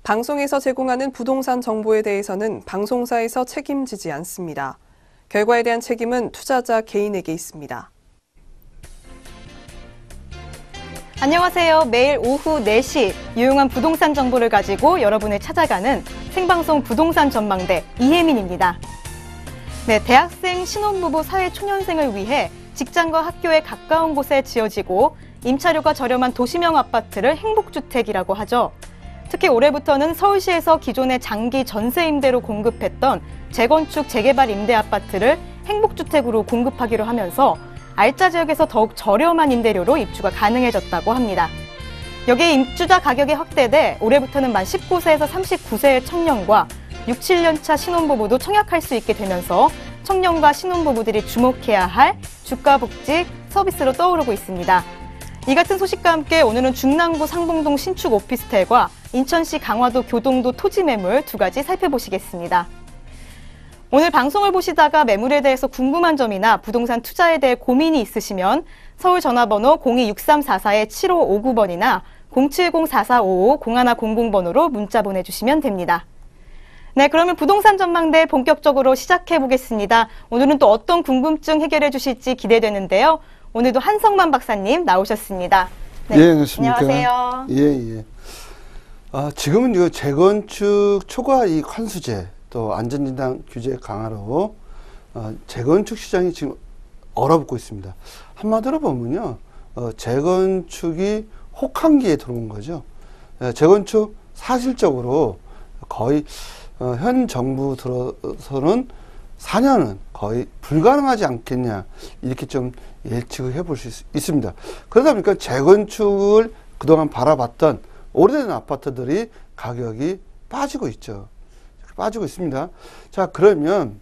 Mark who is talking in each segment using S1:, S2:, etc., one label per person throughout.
S1: 방송에서 제공하는 부동산 정보에 대해서는 방송사에서 책임지지 않습니다. 결과에 대한 책임은 투자자 개인에게 있습니다.
S2: 안녕하세요. 매일 오후 4시 유용한 부동산 정보를 가지고 여러분을 찾아가는 생방송 부동산 전망대 이혜민입니다. 네, 대학생, 신혼부부, 사회초년생을 위해 직장과 학교에 가까운 곳에 지어지고 임차료가 저렴한 도시명 아파트를 행복주택이라고 하죠. 특히 올해부터는 서울시에서 기존의 장기 전세 임대로 공급했던 재건축, 재개발 임대 아파트를 행복주택으로 공급하기로 하면서 알짜 지역에서 더욱 저렴한 임대료로 입주가 가능해졌다고 합니다. 여기에 입주자 가격이 확대돼 올해부터는 만 19세에서 39세의 청년과 6, 7년 차 신혼부부도 청약할 수 있게 되면서 청년과 신혼부부들이 주목해야 할 주가 복지 서비스로 떠오르고 있습니다. 이 같은 소식과 함께 오늘은 중랑구 상봉동 신축 오피스텔과 인천시 강화도 교동도 토지 매물 두 가지 살펴보시겠습니다. 오늘 방송을 보시다가 매물에 대해서 궁금한 점이나 부동산 투자에 대해 고민이 있으시면 서울 전화번호 02-6344-7559번이나 070-4455-0100번으로 문자 보내주시면 됩니다. 네, 그러면 부동산 전망대 본격적으로 시작해 보겠습니다. 오늘은 또 어떤 궁금증 해결해 주실지 기대되는데요. 오늘도 한성만 박사님 나오셨습니다.
S3: 네, 예, 안녕하십니까.
S2: 안녕하세요.
S3: 예. 지금은 이 재건축 초과이익 환수제 또 안전진단 규제 강화로 재건축 시장이 지금 얼어붙고 있습니다. 한마디로 보면요, 재건축이 혹한기에 들어온 거죠. 재건축 사실적으로 거의 현 정부 들어서는 4년은 거의 불가능하지 않겠냐, 이렇게 좀 예측을 해볼 수 있습니다. 그러다 보니까 재건축을 그동안 바라봤던 오래된 아파트들이 가격이 빠지고 있죠. 빠지고 있습니다. 자, 그러면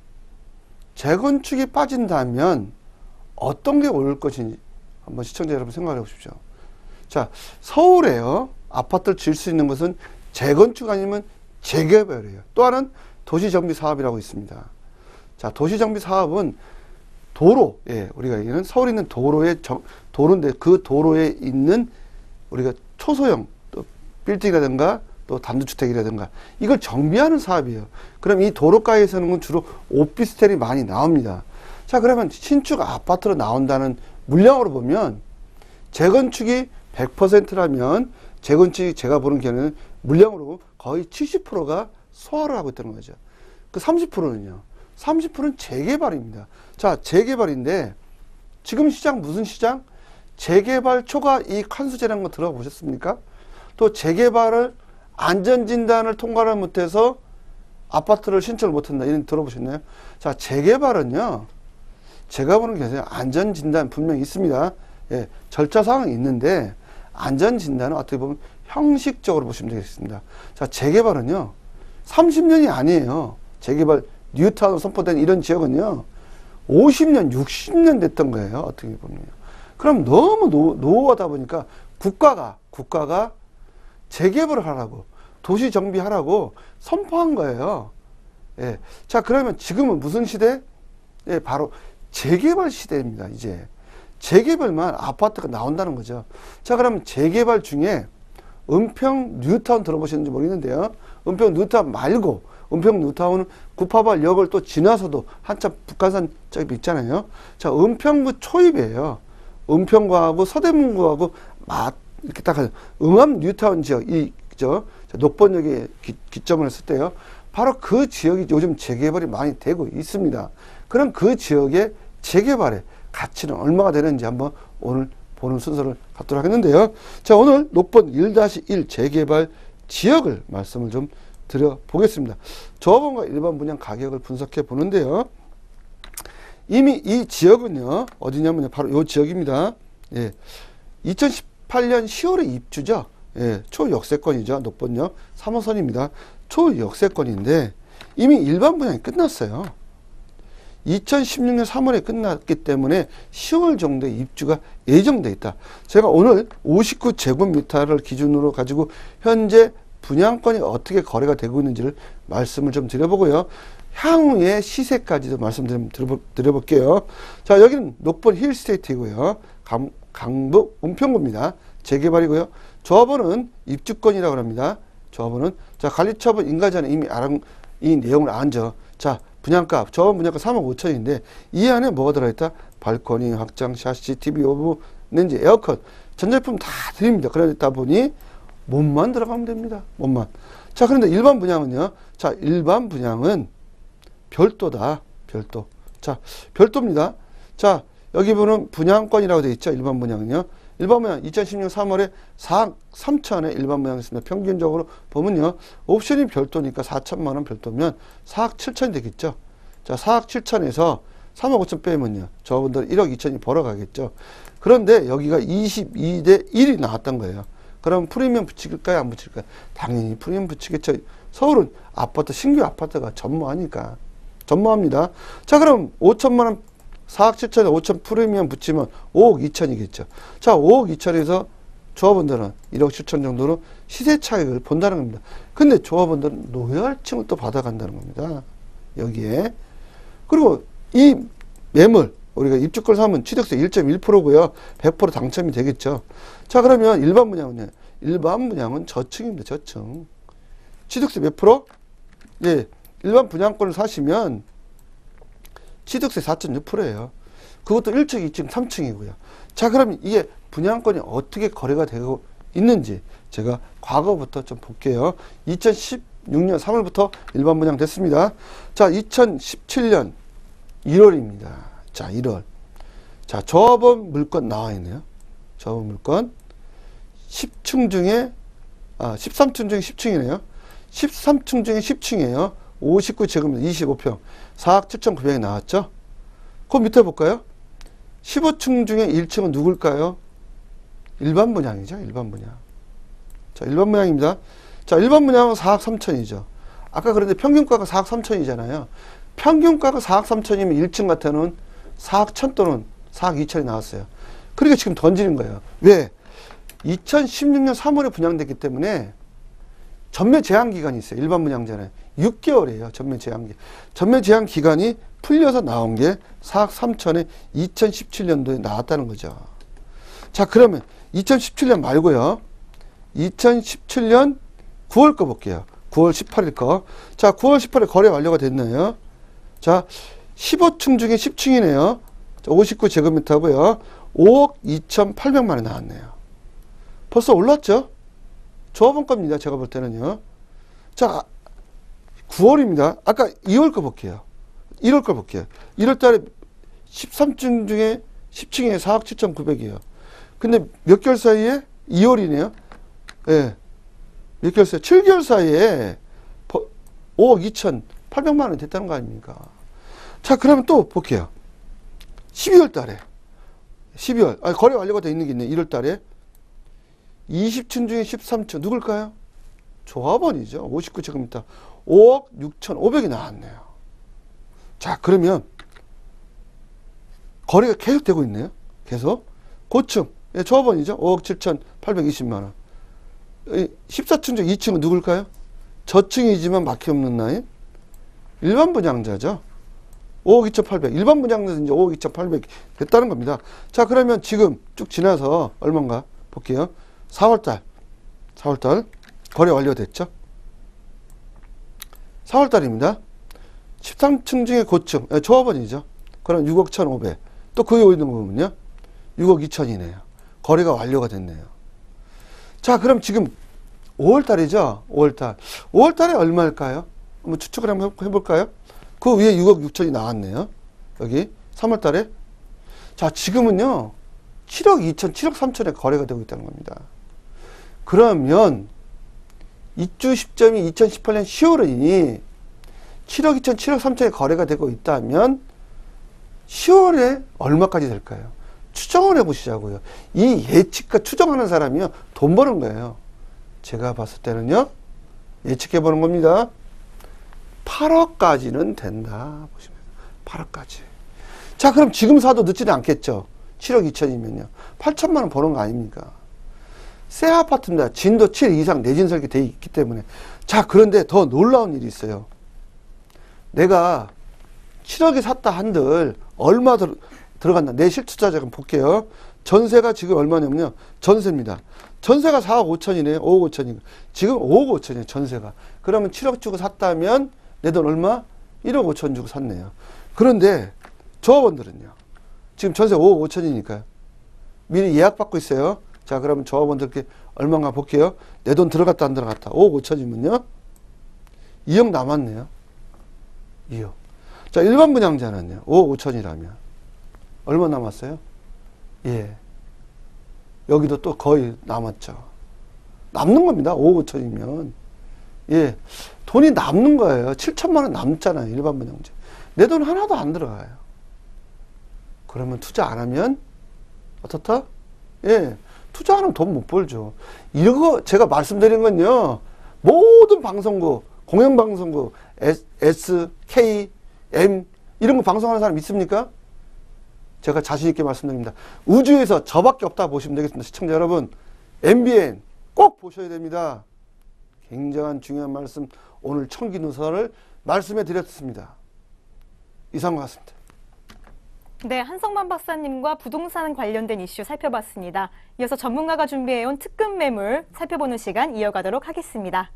S3: 재건축이 빠진다면 어떤 게 오를 것인지 한번 시청자 여러분 생각해 보십시오. 자, 서울에요, 아파트를 지을 수 있는 것은 재건축 아니면 재개발이에요. 또 하나는 도시정비 사업이라고 있습니다. 자, 도시정비 사업은 도로, 우리가 얘기하는 서울에 있는 도로인데 그 도로에 있는 우리가 초소형 또 빌딩이라든가 또 단독주택이라든가 이걸 정비하는 사업이에요. 그럼 이 도로가에 서는 건 주로 오피스텔이 많이 나옵니다. 자, 그러면 신축 아파트로 나온다는 물량으로 보면 재건축이 100%라면 재건축이 제가 보는 견해는 물량으로 거의 70%가 소화를 하고 있다는 거죠. 그 30%는요. 30%는 재개발입니다. 자, 재개발인데 지금 시장 무슨 시장? 재개발 초과 이익 환수제라는 거 들어보셨습니까? 또 재개발을 안전진단을 통과를 못해서 아파트를 신청을 못한다, 이런 들어보셨나요? 자, 재개발은요, 제가 보는 게 안전진단 분명히 있습니다. 예, 절차사항이 있는데 안전진단은 어떻게 보면 형식적으로 보시면 되겠습니다. 자, 재개발은요 30년이 아니에요. 재개발 뉴타운으로 선포된 이런 지역은요 50년, 60년 됐던 거예요. 어떻게 보면요. 그럼 너무 노후하다 보니까 국가가 재개발을 하라고, 도시 정비하라고 선포한 거예요. 예. 자, 그러면 지금은 무슨 시대? 예, 바로 재개발 시대입니다. 이제 재개발만 아파트가 나온다는 거죠. 자, 그러면 재개발 중에 은평 뉴타운 들어보셨는지 모르겠는데요. 은평 뉴타운 말고, 은평 뉴타운은 구파발역을 또 지나서도 한참 북한산 쪽에 있잖아요. 자, 은평구 초입이에요. 은평구하고 서대문구하고 이렇게 딱 응암 뉴타운 지역, 녹번역에 기점을 했을 때요. 바로 그 지역이 요즘 재개발이 많이 되고 있습니다. 그럼 그 지역의 재개발의 가치는 얼마가 되는지 한번 오늘 보는 순서를 갖도록 하겠는데요. 자, 오늘 녹번 1-1 재개발 지역을 말씀을 좀 드려보겠습니다. 조합원과 일반 분양 가격을 분석해 보는데요. 이미 이 지역은요, 어디냐면요, 바로 이 지역입니다. 예. 2018년 10월에 입주죠. 예. 초역세권이죠. 녹번역 3호선입니다. 초역세권인데 이미 일반 분양이 끝났어요. 2016년 3월에 끝났기 때문에 10월 정도에 입주가 예정돼 있다. 제가 오늘 59제곱미터를 기준으로 가지고 현재 분양권이 어떻게 거래가 되고 있는지를 말씀을 좀 드려보고요. 향후의 시세까지도 말씀 드려볼게요. 자, 여기는 녹번 힐스테이트이고요. 강북 은평구입니다. 재개발이고요. 조합원은 입주권이라고 합니다. 조합원은. 자, 관리처분 인가 전에 이미 이 내용을 알죠. 자, 분양가, 조합원 분양가 3억 5천인데 이 안에 뭐가 들어있다? 발코니, 확장, 샤시, TV, 오븐, 렌즈, 에어컨, 전제품 다 드립니다. 그러다 보니 몸만 들어가면 됩니다. 몸만. 자, 그런데 일반 분양은요. 자, 일반 분양은 별도다. 별도. 자, 별도입니다. 자, 여기 보면 분양권이라고 되어 있죠. 일반 분양은요. 일반 분양 2016년 3월에 4억 3천에 일반 분양했습니다. 평균적으로 보면요. 옵션이 별도니까 4천만 원 별도면 4억 7천이 되겠죠. 자, 4억 7천에서 3억 5천 빼면요. 저분들 1억 2천이 벌어가겠죠. 그런데 여기가 22대 1이 나왔던 거예요. 그럼 프리미엄 붙일까요? 안 붙일까요? 당연히 프리미엄 붙이겠죠. 서울은 아파트, 신규 아파트가 전무하니까. 전무합니다. 자, 그럼 5천만 원, 4억 7천에 5천 프리미엄 붙이면 5억 2천이겠죠. 자, 5억 2천에서 조합원들은 1억 7천 정도로 시세 차익을 본다는 겁니다. 근데 조합원들은 노후할증을 또 받아간다는 겁니다. 여기에. 그리고 이 매물, 우리가 입주권 사면 취득세 1.1%고요. 100% 당첨이 되겠죠. 자, 그러면 일반 분양은요. 일반 분양은 저층입니다. 저층. 취득세 몇 프로? 예. 일반 분양권을 사시면 취득세 4.6%예요. 그것도 1층, 2층, 3층이고요. 자, 그럼 이게 분양권이 어떻게 거래가 되고 있는지 제가 과거부터 좀 볼게요. 2016년 3월부터 일반 분양 됐습니다. 자, 2017년 1월입니다. 자, 1월. 자, 조합원 물건 나와 있네요. 조합원 물건. 10층 중에, 13층 중에 10층이네요. 13층 중에 10층이에요. 59제곱미터 25평. 4억 7,900이 나왔죠? 그 밑에 볼까요? 15층 중에 1층은 누굴까요? 일반 분양이죠. 일반 분양. 자, 일반 분양입니다. 자, 일반 분양은 4억 3천이죠. 아까 그런데 평균가가 4억 3천이잖아요. 평균가가 4억 3천이면 1층 같아는 4억 1천 또는 4억 2천이 나왔어요. 그러니까 지금 던지는 거예요. 왜? 2016년 3월에 분양됐기 때문에 전매 제한 기간이 있어요. 일반 분양자는 6개월이에요. 전매 제한기. 전매 제한 기간이 풀려서 나온 게 4억 3천에 2017년도에 나왔다는 거죠. 자, 그러면 2017년 말고요. 2017년 9월 거 볼게요. 9월 18일 거. 자, 9월 18일 거래 완료가 됐네요. 자, 15층 중에 10층이네요. 59제곱미터고요. 5억 2,800만 원이 나왔네요. 벌써 올랐죠? 조합원 겁니다. 제가 볼 때는요. 자, 9월입니다. 아까 2월 거 볼게요. 1월 거 볼게요. 1월 달에 13층 중에 10층에 4억 7,900이에요. 근데 몇 개월 사이에? 2월이네요. 예. 네. 몇 개월 사이에? 7개월 사이에 5억 2,800만 원이 됐다는 거 아닙니까? 자, 그러면 또 볼게요. 12월 달에. 12월. 거래 완료가 되어 있는 게 있네. 1월 달에. 20층 중에 13층. 누굴까요? 조합원이죠. 59제곱미터. 5억 6,500이 나왔네요. 자, 그러면 거래가 계속 되고 있네요. 계속. 고층. 예, 조합원이죠. 5억 7,820만 원. 14층 중 2층은 누굴까요? 저층이지만 막힘없는 라인. 일반 분양자죠. 5억 2,800. 일반 분양자는 이제 5억 2,800 됐다는 겁니다. 자, 그러면 지금 쭉 지나서 얼마인가 볼게요. 4월달 거래 완료됐죠? 4월달입니다. 13층 중에 고층, 조합원이죠. 그럼 6억 1,500. 또 그 위에 있는 거 보면요. 6억 2천이네요. 거래가 완료가 됐네요. 자, 그럼 지금 5월달이죠? 5월달. 5월달에 얼마일까요? 한번 추측을 한번 해볼까요? 그 위에 6억 6천이 나왔네요. 여기 3월달에. 자, 지금은요. 7억 2천, 7억 3천에 거래가 되고 있다는 겁니다. 그러면 입주 시점이 2018년 10월이니 7억 2천, 7억 3천에 거래가 되고 있다면 10월에 얼마까지 될까요? 추정을 해보시자고요. 이 예측과 추정하는 사람이요. 돈 버는 거예요. 제가 봤을 때는요. 예측해보는 겁니다. 8억까지는 된다. 보시면 8억까지. 자, 그럼 지금 사도 늦지는 않겠죠. 7억 2천이면요. 8천만 원 버는 거 아닙니까? 새 아파트입니다. 진도 7 이상 내진 설계되어 있기 때문에. 자, 그런데 더 놀라운 일이 있어요. 내가 7억에 샀다 한들 얼마 들어간다. 내 실투자 자금 볼게요. 전세가 지금 얼마냐면요. 전세입니다. 전세가 4억 5천이네요. 5억 5천이고. 지금 5억 5천이에요. 전세가. 그러면 7억 주고 샀다면 내 돈 얼마? 1억 5천 주고 샀네요. 그런데 조합원들은요. 지금 전세 5억 5천이니까요. 미리 예약받고 있어요. 자, 그러면 조합원들께 얼마인가 볼게요. 내 돈 들어갔다 안 들어갔다. 5억 5천이면요. 2억 남았네요. 2억. 자, 일반 분양자는요. 5억 5천이라면 얼마 남았어요? 예. 여기도 또 거의 남았죠. 남는 겁니다. 5억 5천이면. 예. 돈이 남는 거예요. 7천만 원 남잖아요. 일반 분양자. 내 돈 하나도 안 들어가요. 그러면 투자 안 하면 어떻다? 예. 투자 안 하면 돈 못 벌죠. 이거 제가 말씀드린 건요. 모든 방송국, 공영방송국, S, K, M 이런 거 방송하는 사람 있습니까? 제가 자신 있게 말씀드립니다. 우주에서 저밖에 없다 보시면 되겠습니다. 시청자 여러분, MBN 꼭 보셔야 됩니다. 굉장한 중요한 말씀 오늘 청기누설을 말씀해 드렸습니다. 이상과 같습니다.
S2: 네, 한성만 박사님과 부동산 관련된 이슈 살펴봤습니다. 이어서 전문가가 준비해온 특급 매물 살펴보는 시간 이어가도록 하겠습니다.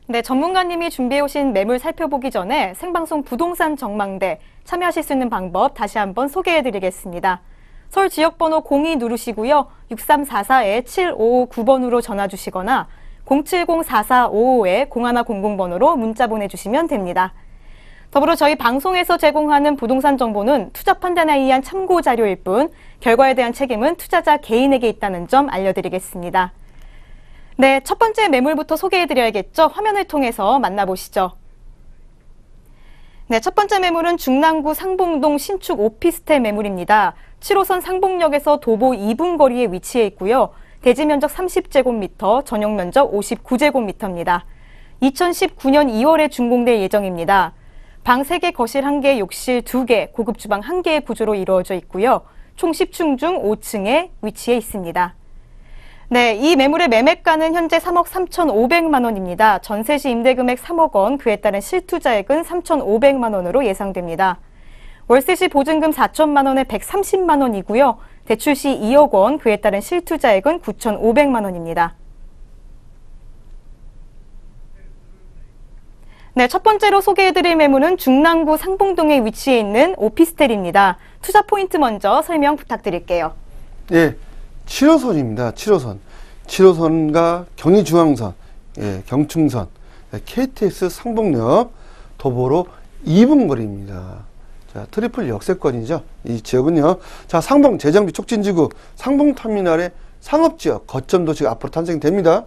S2: 네, 전문가님이 준비해오신 매물 살펴보기 전에 생방송 부동산 전망대 참여하실 수 있는 방법 다시 한번 소개해드리겠습니다. 서울 지역번호 02 누르시고요. 6344-7559번으로 전화 주시거나 070-4455-0100번으로 문자 보내주시면 됩니다. 더불어 저희 방송에서 제공하는 부동산 정보는 투자 판단에 의한 참고 자료일 뿐 결과에 대한 책임은 투자자 개인에게 있다는 점 알려드리겠습니다. 네, 첫 번째 매물부터 소개해드려야겠죠. 화면을 통해서 만나보시죠. 네, 첫 번째 매물은 중랑구 상봉동 신축 오피스텔 매물입니다. 7호선 상봉역에서 도보 2분 거리에 위치해 있고요. 대지 면적 30제곱미터, 전용 면적 59제곱미터입니다. 2019년 2월에 준공될 예정입니다. 방 3개, 거실 1개, 욕실 2개, 고급 주방 1개의 구조로 이루어져 있고요. 총 10층 중 5층에 위치해 있습니다. 네, 이 매물의 매매가는 현재 3억 3,500만 원입니다. 전세 시 임대금액 3억 원, 그에 따른 실투자액은 3,500만 원으로 예상됩니다. 월세 시 보증금 4천만 원에 130만 원이고요. 대출 시 2억 원, 그에 따른 실투자액은 9,500만 원입니다. 네, 첫 번째로 소개해드릴 매물은 중랑구 상봉동에 위치해 있는 오피스텔입니다. 투자 포인트 먼저 설명 부탁드릴게요.
S3: 예. 7호선입니다. 7호선. 7호선과 경의중앙선, 예, 경충선, KTX 상봉역, 도보로 2분 거리입니다. 자, 트리플 역세권이죠. 이 지역은요. 자, 상봉 재정비 촉진지구, 상봉터미널의 상업지역, 거점 도시가 앞으로 탄생됩니다.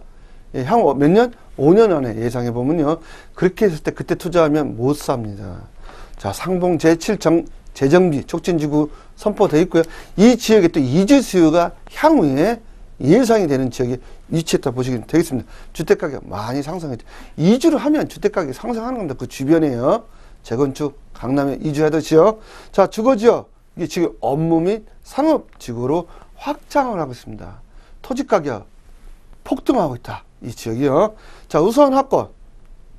S3: 예, 향후 몇 년? 5년 안에 예상해보면요. 그렇게 했을 때 그때 투자하면 못 삽니다. 자, 상봉 제7 재정비 촉진지구 선포되어 있고요. 이 지역에 또 이주 수요가 향후에 예상이 되는 지역에 위치했다 보시면 되겠습니다. 주택가격 많이 상승했죠. 이주를 하면 주택가격이 상승하는 겁니다. 그 주변에요. 재건축, 강남에 이주하던 지역. 자, 주거지역. 이게 지금 업무 및 상업지구로 확장을 하고 있습니다. 토지가격 폭등하고 있다. 이 지역이요. 자, 우수한 학권.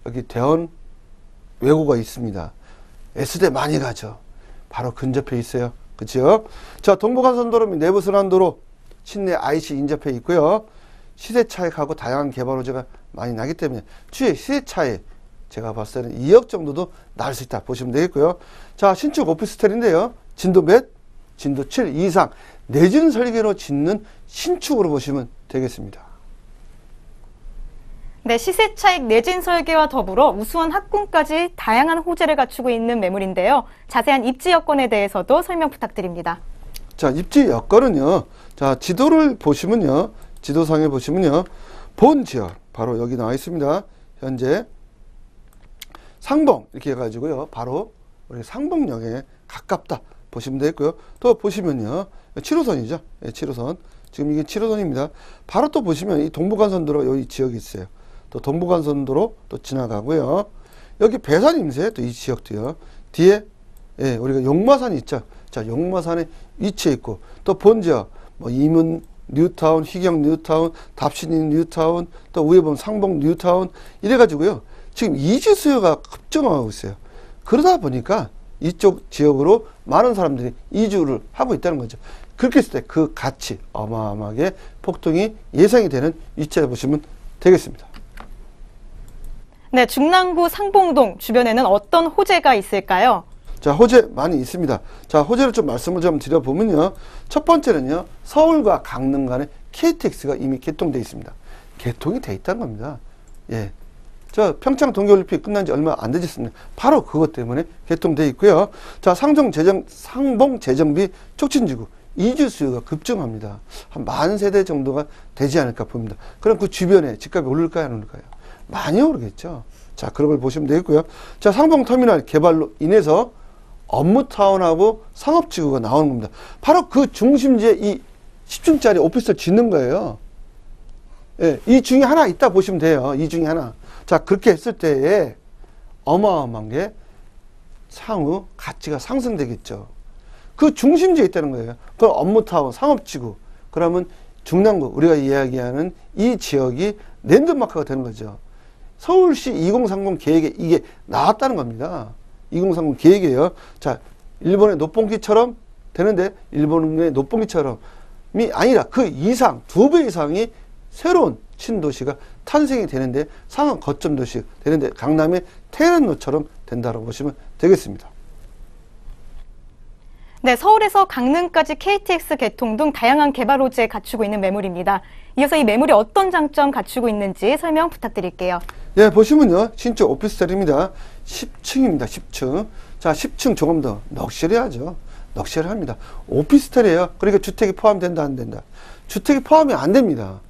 S3: 여기 대원 외고가 있습니다. S대 많이 가죠. 바로 근접해 있어요. 그죠? 자, 동부간선도로 및 내부순환도로 시내 IC 인접해 있고요. 시세 차익하고 다양한 개발 호재가 많이 나기 때문에 추후에 시세 차익 제가 봤을 때는 2억 정도도 날 수 있다 보시면 되겠고요. 자, 신축 오피스텔인데요. 진도 몇? 진도 7 이상 내진 설계로 짓는 신축으로 보시면 되겠습니다.
S2: 네, 시세 차익 내진 설계와 더불어 우수한 학군까지 다양한 호재를 갖추고 있는 매물인데요. 자세한 입지 여건에 대해서도 설명 부탁드립니다.
S3: 자, 입지 여건은요. 자, 지도를 보시면요. 지도상에 보시면요. 본 지역 바로 여기 나와 있습니다. 현재 상봉 이렇게 해가지고요. 바로 우리 상봉역에 가깝다 보시면 되겠고요. 또 보시면요. 7호선이죠. 네, 7호선. 지금 이게 7호선입니다. 바로 또 보시면 이 동부간선도로 여기 지역이 있어요. 또 동부간선도로 또 지나가고요. 여기 배산 임세 또 이 지역도요. 뒤에 예, 우리가 용마산이 있죠. 자, 용마산에 위치해 있고 또 본 지역 뭐 이문 뉴타운, 희경 뉴타운, 답신인 뉴타운, 또 위에 보면 상봉 뉴타운 이래가지고요. 지금 이주 수요가 급증하고 있어요. 그러다 보니까 이쪽 지역으로 많은 사람들이 이주를 하고 있다는 거죠. 그렇게 했을 때 그 가치 어마어마하게 폭등이 예상이 되는 위치에 보시면 되겠습니다.
S2: 네, 중랑구 상봉동 주변에는 어떤 호재가 있을까요?
S3: 자, 호재 많이 있습니다. 자, 호재를 좀 말씀을 좀 드려보면요. 첫 번째는요, 서울과 강릉 간에 KTX가 이미 개통되어 있습니다. 개통이 돼 있다는 겁니다. 예. 저 평창 동계올림픽 끝난 지 얼마 안 되셨습니다. 바로 그것 때문에 개통되어 있고요. 자, 상봉 재정비 촉진지구 이주 수요가 급증합니다. 한 10,000세대 정도가 되지 않을까 봅니다. 그럼 그 주변에 집값이 오를까요, 안 오를까요? 많이 오르겠죠. 자, 그런 걸 보시면 되겠고요. 자, 상봉터미널 개발로 인해서 업무타운하고 상업지구가 나오는 겁니다. 바로 그 중심지에 이 10층짜리 오피스를 짓는 거예요. 예, 이 중에 하나 있다 보시면 돼요. 이 중에 하나. 자, 그렇게 했을 때에 어마어마한 게 향후 가치가 상승되겠죠. 그 중심지에 있다는 거예요. 그 업무타운, 상업지구. 그러면 중랑구, 우리가 이야기하는 이 지역이 랜드마크가 되는 거죠. 서울시 2030 계획에 이게 나왔다는 겁니다. 2030 계획이에요. 자, 일본의 녹봉기처럼 되는데, 일본의 녹봉기처럼이 아니라 그 이상, 2배 이상이 새로운 신도시가 탄생이 되는데, 상한 거점 도시 되는데, 강남의 테헤란로처럼 된다고 보시면 되겠습니다.
S2: 네, 서울에서 강릉까지 KTX 개통 등 다양한 개발 호재 갖추고 있는 매물입니다. 이어서 이 매물이 어떤 장점 갖추고 있는지 설명 부탁드릴게요.
S3: 예, 보시면요. 신축 오피스텔입니다. 10층입니다. 10층. 자, 10층 조금 더 럭셔리하죠. 럭셔리합니다. 오피스텔이에요. 그러니까 주택이 포함된다, 안 된다? 주택이 포함이 안 됩니다.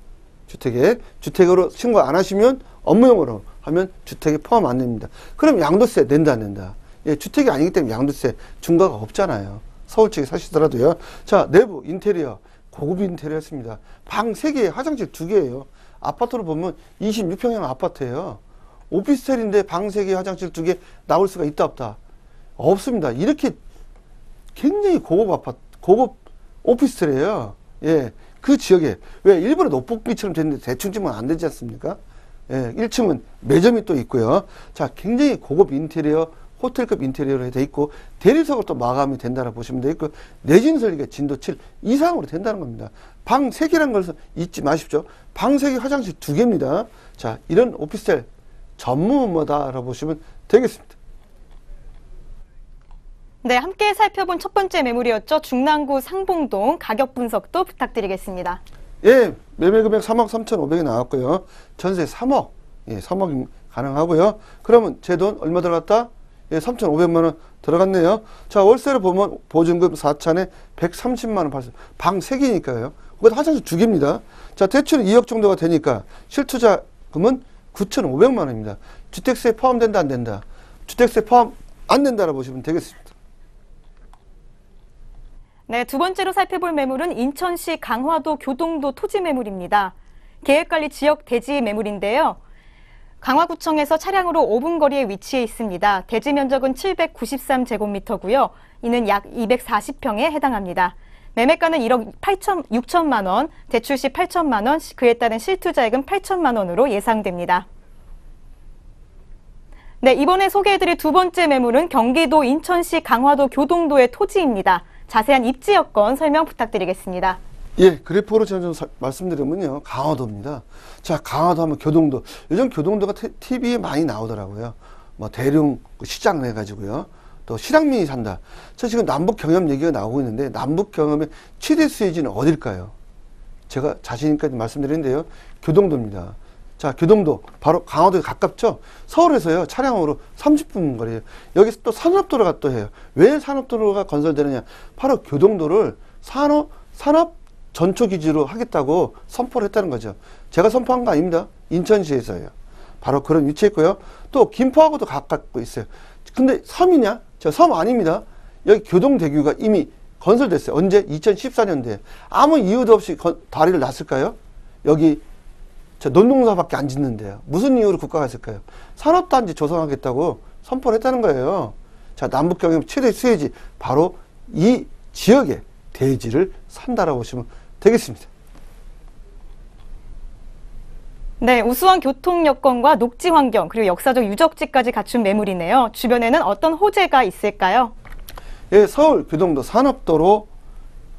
S3: 주택으로 신고 안 하시면 업무용으로 하면 주택이 포함 안 됩니다. 그럼 양도세 낸다, 안 낸다? 예, 주택이 아니기 때문에 양도세 중과가 없잖아요. 서울 쪽에 사시더라도요. 자, 내부 인테리어. 고급 인테리어였습니다. 방 3개, 화장실 2개예요. 아파트로 보면 26평형 아파트예요. 오피스텔인데 방 3개, 화장실 2개 나올 수가 있다, 없다? 없습니다. 이렇게 굉장히 고급 아파트, 고급 오피스텔이에요. 예. 그 지역에, 왜 일본의 녹봉기처럼 됐는데 대충 지면 안 되지 않습니까? 예. 1층은 매점이 또 있고요. 자, 굉장히 고급 인테리어, 호텔급 인테리어로 돼 있고, 대리석으로 또 마감이 된다고 보시면 되겠고, 내진 설계가 진도 7 이상으로 된다는 겁니다. 방 3개라는 걸 잊지 마십시오. 방 3개, 화장실 2개입니다. 자, 이런 오피스텔 전무후무다라고 보시면 되겠습니다.
S2: 네, 함께 살펴본 첫 번째 매물이었죠. 중랑구 상봉동 가격 분석도 부탁드리겠습니다.
S3: 예, 매매 금액 3억 3,500이 나왔고요. 전세 3억, 예, 3억이 가능하고요. 그러면 제 돈 얼마 들어갔다? 예, 3,500만 원 들어갔네요. 자, 월세를 보면 보증금 4천에 130만 원 발생. 방 3개니까요. 그것도 화장실 2개입니다. 자, 대출은 2억 정도가 되니까 실투자금은 9,500만 원입니다. 주택세 포함된다, 안 된다? 주택세 포함 안 된다라고 보시면 되겠습니다.
S2: 네, 두 번째로 살펴볼 매물은 인천시 강화도 교동도 토지 매물입니다. 계획관리 지역 대지 매물인데요. 강화구청에서 차량으로 5분 거리에 위치해 있습니다. 대지 면적은 793제곱미터고요. 이는 약 240평에 해당합니다. 매매가는 1억 6천만 원, 대출 시 8천만 원, 그에 따른 실투자액은 8천만 원으로 예상됩니다. 네, 이번에 소개해드릴 두 번째 매물은 경기도 인천시 강화도 교동도의 토지입니다. 자세한 입지 여건 설명 부탁드리겠습니다.
S3: 예, 그래프로 제가 좀 말씀드리면요. 강화도입니다. 자, 강화도 하면 교동도. 요즘 교동도가 TV에 많이 나오더라고요. 뭐, 대륙 시장 해가지고요. 또, 실향민이 산다. 저 지금 남북 경협 얘기가 나오고 있는데, 남북 경협의 최대 수혜지는 어딜까요? 제가 자신있게 말씀드리는데요. 교동도입니다. 자, 교동도. 바로 강화도에 가깝죠? 서울에서요, 차량으로 30분 거리에요. 여기서 또 산업도로가 또 해요. 왜 산업도로가 건설되느냐? 바로 교동도를 산업 전초기지로 하겠다고 선포를 했다는 거죠. 제가 선포한 거 아닙니다. 인천시에서요. 바로 그런 위치에 있고요. 또 김포하고도 가깝고 있어요. 근데 섬이냐? 저 섬 아닙니다. 여기 교동대교가 이미 건설됐어요. 언제? 2014년도에. 아무 이유도 없이 다리를 놨을까요? 여기 저 논농사밖에 안 짓는데요. 무슨 이유로 국가가 했을까요? 산업단지 조성하겠다고 선포를 했다는 거예요. 자, 남북경협 최대 수혜지. 바로 이 지역에 대지를 산다라고 보시면 되겠습니다.
S2: 네, 우수한 교통 여건과 녹지 환경 그리고 역사적 유적지까지 갖춘 매물이네요. 주변에는 어떤 호재가 있을까요?
S3: 예, 서울 교동도 산업도로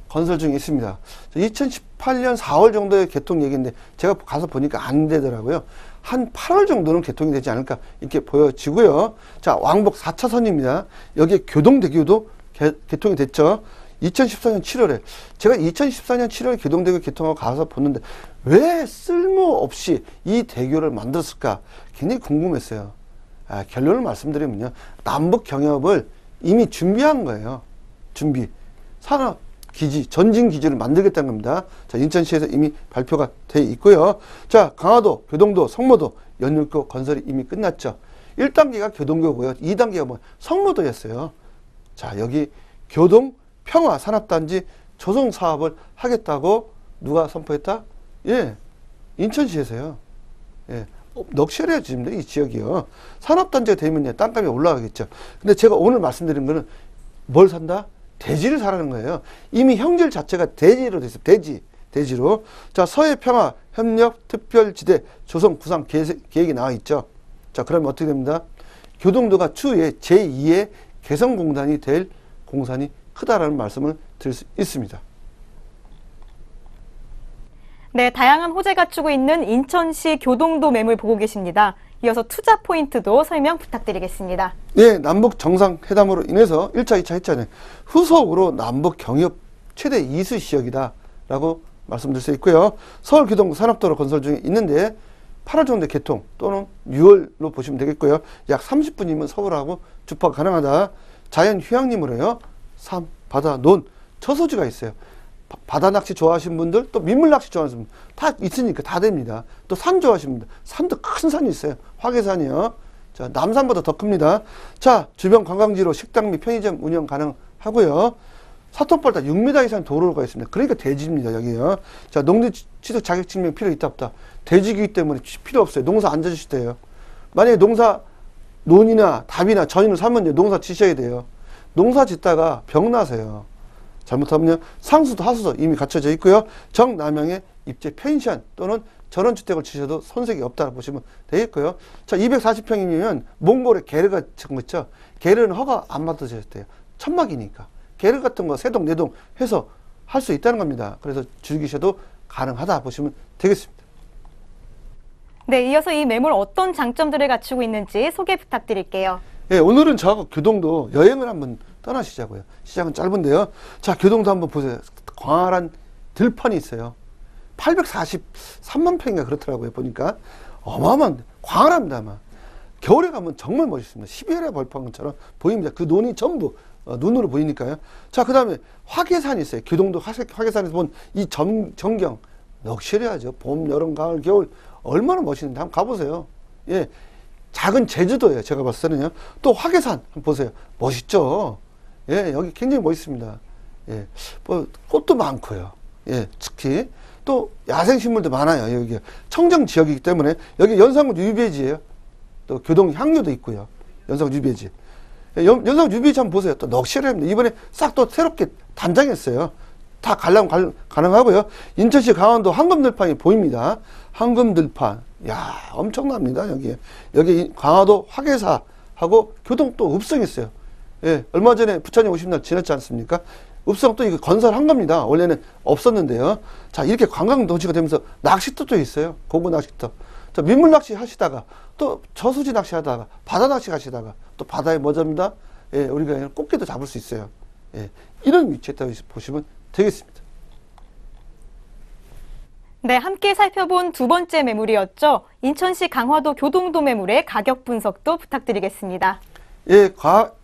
S3: 건설 중에 있습니다. 2018년 4월 정도에 개통 얘기인데 제가 가서 보니까 안 되더라고요. 한 8월 정도는 개통이 되지 않을까 이렇게 보여지고요. 자, 왕복 4차선입니다. 여기에 교동대교도 개통이 됐죠. 2014년 7월에 제가 2014년 7월에 교동대교 개통하고 가서 보는데 왜 쓸모없이 이 대교를 만들었을까 굉장히 궁금했어요. 결론을 말씀드리면요, 남북 경협을 이미 준비한 거예요. 준비 산업 기지, 전진 기지를 만들겠다는 겁니다. 자, 인천시에서 이미 발표가 돼 있고요. 자, 강화도, 교동도, 성모도 연륙교 건설이 이미 끝났죠. 1단계가 교동교고요. 2단계가 뭐 성모도였어요. 자, 여기 교동 평화 산업단지 조성 사업을 하겠다고 누가 선포했다? 예, 인천시에서요. 예, 넋이어집니다, 이 지역이요. 산업단지가 되면요, 땅값이 올라가겠죠. 근데 제가 오늘 말씀드린 거는 뭘 산다? 대지를 사라는 거예요. 이미 형질 자체가 대지로 됐어요. 대지로. 자, 서해 평화 협력 특별지대 조성 구상 계획이 나와 있죠. 자, 그러면 어떻게 됩니다? 교동도가 추후에 제2의 개성공단이 될 공산이 크다라는 말씀을 드릴 수 있습니다.
S2: 네, 다양한 호재 갖추고 있는 인천시 교동도 매물 보고 계십니다. 이어서 투자 포인트도 설명 부탁드리겠습니다.
S3: 네, 남북 정상회담으로 인해서 1차, 2차 했잖아요. 후속으로 남북 경협 최대 이수 지역이다라고 말씀드릴 수 있고요. 서울 교동도 산업도로 건설 중에 있는데 8월 정도 개통 또는 6월로 보시면 되겠고요. 약 30분이면 서울하고 주파가 가능하다. 자연 휴양림으로요. 삶, 바다, 논, 저소지가 있어요. 바다 낚시 좋아하시는 분들, 또 민물 낚시 좋아하시는 분들 다 있으니까 다 됩니다. 또 산 좋아하시는 분들, 산도 큰 산이 있어요. 화계산이요. 자, 남산보다 더 큽니다. 자, 주변 관광지로 식당 및 편의점 운영 가능하고요. 사통벌다 6m 이상 도로가 있습니다. 그러니까 대지입니다, 여기요. 자, 농지취득 자격증명 필요 있다 없다. 대지이기 때문에 필요 없어요. 농사 안 지으실 때요. 만약에 농사 논이나 답이나 전인을 사면요, 농사 지셔야 돼요. 농사 짓다가 병 나세요. 잘못하면요, 상수도 하수도 이미 갖춰져 있고요. 정남향의 입지 펜션 또는 전원주택을 지셔도 손색이 없다고 보시면 되겠고요. 자, 240평이면 몽골의 게르 같은 거 있죠. 게르는 허가 안 받으셔야 돼요. 천막이니까. 게르 같은 거 3동, 4동 해서 할 수 있다는 겁니다. 그래서 즐기셔도 가능하다 보시면 되겠습니다.
S2: 네, 이어서 이 매물 어떤 장점들을 갖추고 있는지 소개 부탁드릴게요.
S3: 예, 오늘은 저하고 교동도 여행을 한번 떠나시자고요. 시작은 짧은데요. 자, 교동도 한번 보세요. 광활한 들판이 있어요. 843만 평인가 그렇더라고요. 보니까 어마어마한 광활합니다. 아마 겨울에 가면 정말 멋있습니다. 12월에 벌판 것처럼 보입니다. 그 논이 전부 눈으로 보이니까요. 자, 그 다음에 화계산이 있어요. 교동도 화계산에서 본 이 전경 럭셔리하죠. 봄, 여름, 가을, 겨울 얼마나 멋있는데 한번 가보세요. 예, 작은 제주도예요. 제가 봤을 때는요. 또 화계산 한번 보세요. 멋있죠. 예, 여기 굉장히 멋있습니다. 예, 뭐 꽃도 많고요. 예, 특히 또 야생식물도 많아요. 여기 청정 지역이기 때문에 여기 연산군 유배지예요. 또 교동 향료도 있고요. 연산군 유배지. 연산군 유배지 한번 보세요. 또 럭셔리합니다. 이번에 싹 또 새롭게 단장했어요. 다 가능하고요. 인천시 강원도 황금들판이 보입니다. 황금들판. 야, 엄청납니다. 여기 강화도 화계사하고 교동 또 읍성 있어요. 예, 얼마 전에 부처님 오신 날 지났지 않습니까? 읍성 또 이거 건설한 겁니다. 원래는 없었는데요. 자, 이렇게 관광 도시가 되면서 낚시터도 있어요. 고급 낚시터. 자, 민물 낚시 하시다가 또 저수지 낚시 하다가 바다 낚시 가시다가 또 바다에 뭐 잡니다? 예, 우리가 꽃게도 잡을 수 있어요. 예, 이런 위치에 있다고 보시면 되겠습니다.
S2: 네, 함께 살펴본 두 번째 매물이었죠. 인천시 강화도 교동도 매물의 가격 분석도 부탁드리겠습니다.
S3: 예,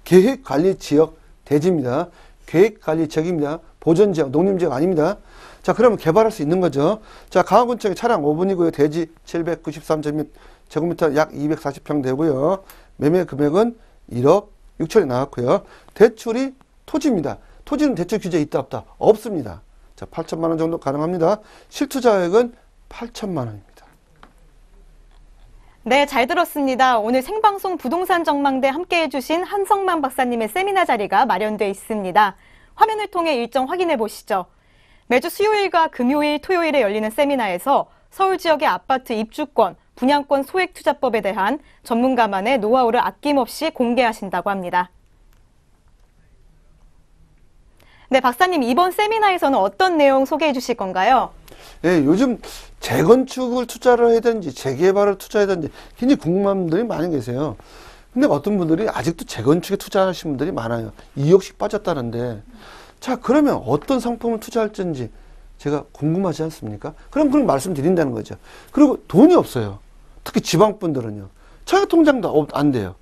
S3: 계획관리지역 대지입니다. 계획관리지역입니다. 보전지역, 농림지역 아닙니다. 자, 그러면 개발할 수 있는 거죠. 자, 강화군청에 차량 5분이고요. 대지 793제곱미터 약 240평 되고요. 매매 금액은 1억 6천이 나왔고요. 대출이 토지입니다. 토지는 대출 규제 있다 없다? 없습니다. 자, 8천만 원 정도 가능합니다. 실투자액은 8천만 원입니다.
S2: 네, 잘 들었습니다. 오늘 생방송 부동산 전망대 함께해 주신 한성만 박사님의 세미나 자리가 마련되어 있습니다. 화면을 통해 일정 확인해 보시죠. 매주 수요일과 금요일, 토요일에 열리는 세미나에서 서울 지역의 아파트 입주권, 분양권 소액 투자법에 대한 전문가만의 노하우를 아낌없이 공개하신다고 합니다. 네, 박사님, 이번 세미나에서는 어떤 내용 소개해 주실 건가요?
S3: 예, 요즘 재건축을 투자를 해야 되는지 재개발을 투자해야 되는지 굉장히 궁금한 분들이 많이 계세요. 근데 어떤 분들이 아직도 재건축에 투자하시는 분들이 많아요. 2억씩 빠졌다는데. 자, 그러면 어떤 상품을 투자할지 제가 궁금하지 않습니까? 그럼 말씀드린다는 거죠. 그리고 돈이 없어요. 특히 지방분들은요. 청약통장도 안 돼요.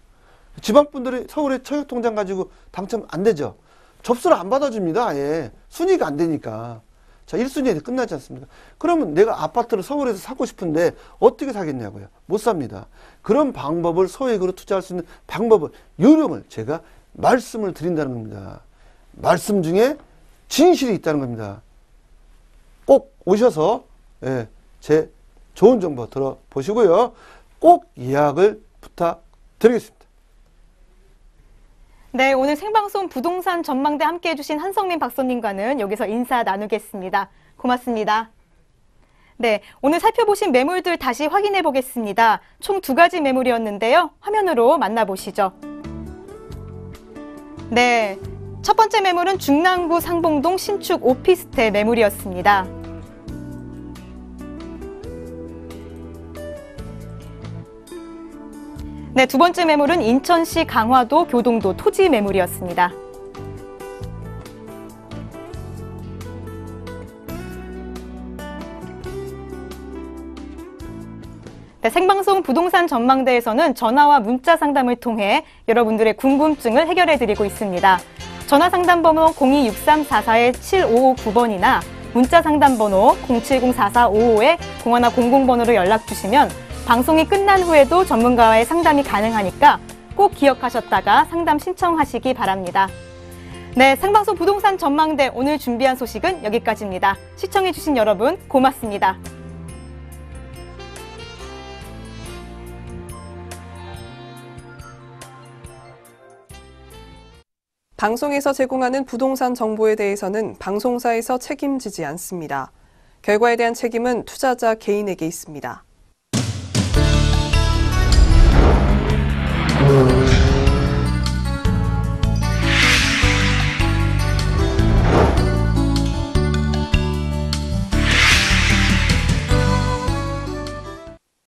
S3: 지방분들이 서울에 청약통장 가지고 당첨 안 되죠. 접수를 안 받아줍니다. 아예. 순위가 안 되니까. 자, 1순위에 끝나지 않습니까? 그러면 내가 아파트를 서울에서 사고 싶은데 어떻게 사겠냐고요? 못 삽니다. 그런 방법을 소액으로 투자할 수 있는 방법을, 요령을 제가 말씀을 드린다는 겁니다. 말씀 중에 진실이 있다는 겁니다. 꼭 오셔서 제 좋은 정보 들어보시고요. 꼭 예약을 부탁드리겠습니다.
S2: 네, 오늘 생방송 부동산 전망대 함께해 주신 한성민 박사님과는 여기서 인사 나누겠습니다. 고맙습니다. 네, 오늘 살펴보신 매물들 다시 확인해 보겠습니다. 총 2가지 매물이었는데요. 화면으로 만나보시죠. 네, 첫 번째 매물은 중랑구 상봉동 신축 오피스텔 매물이었습니다. 네, 두 번째 매물은 인천시 강화도 교동도 토지 매물이었습니다. 네, 생방송 부동산 전망대에서는 전화와 문자 상담을 통해 여러분들의 궁금증을 해결해드리고 있습니다. 전화 상담번호 02-6344-7559번이나 문자 상담번호 070-4455-0100번으로 연락주시면 방송이 끝난 후에도 전문가와의 상담이 가능하니까 꼭 기억하셨다가 상담 신청하시기 바랍니다. 네, 생방송 부동산 전망대 오늘 준비한 소식은 여기까지입니다. 시청해주신 여러분 고맙습니다.
S1: 방송에서 제공하는 부동산 정보에 대해서는 방송사에서 책임지지 않습니다. 결과에 대한 책임은 투자자 개인에게 있습니다.